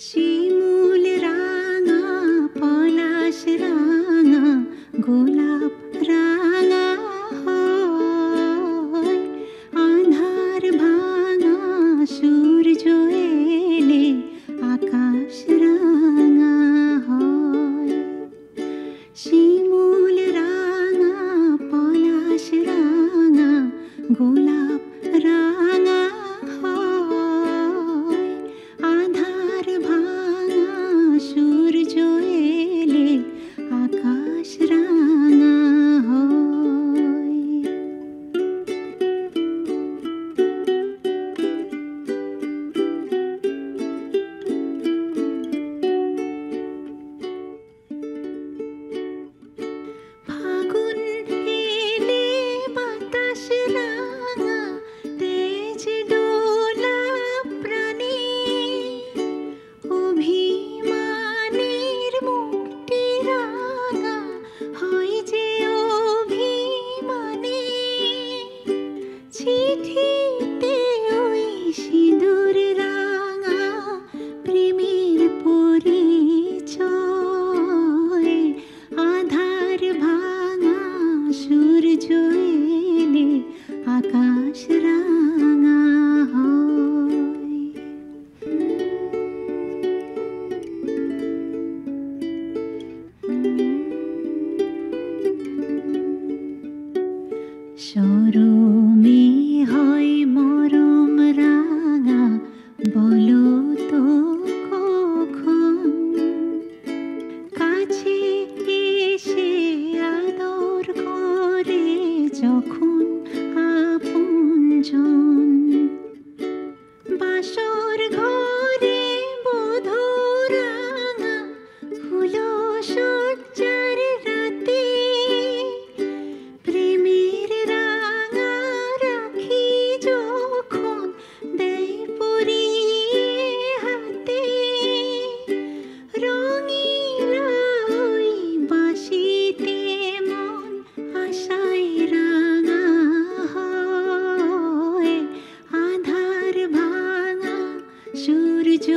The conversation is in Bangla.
শিমুল রাঙা পলাশ রাঙা গোলাপ রাঙা হয়, আঁধার ভাঙা সূর্য এলে আকাশ রাঙা হয়। শিমুল রাঙা পলাশ রাঙা গোলাপ রাঙা হয়, আঁধার ভাঙা সূর্য এলে আকাশ রাঙা হয়। ফাগুন এলে বাতাস রাঙা তেজ দোলা প্রাণে, অভিমানের মুখটি রাঙা হয় যে অভিমানে, চিঠিতে ওই সিঁদুর রাঙা প্রেমের পরিচয়, আধার ভাঙা সূর্য এলে আকাশ রাঙা হয়। শরমে হয় মরম রাঙা, বলো তো কখন কাছে এসে আদর করে যখন আপনজন। বাসর ঘরে বধূ রাঙা হলো সজ্জার রাতে, প্রেমের রাঙা রাখি যখন দেয় পরিয়ে হাতে, রঙিলা ওই বাঁশিতে মন আশায় রাঙা হয়, আধার ভাঙা সূর্য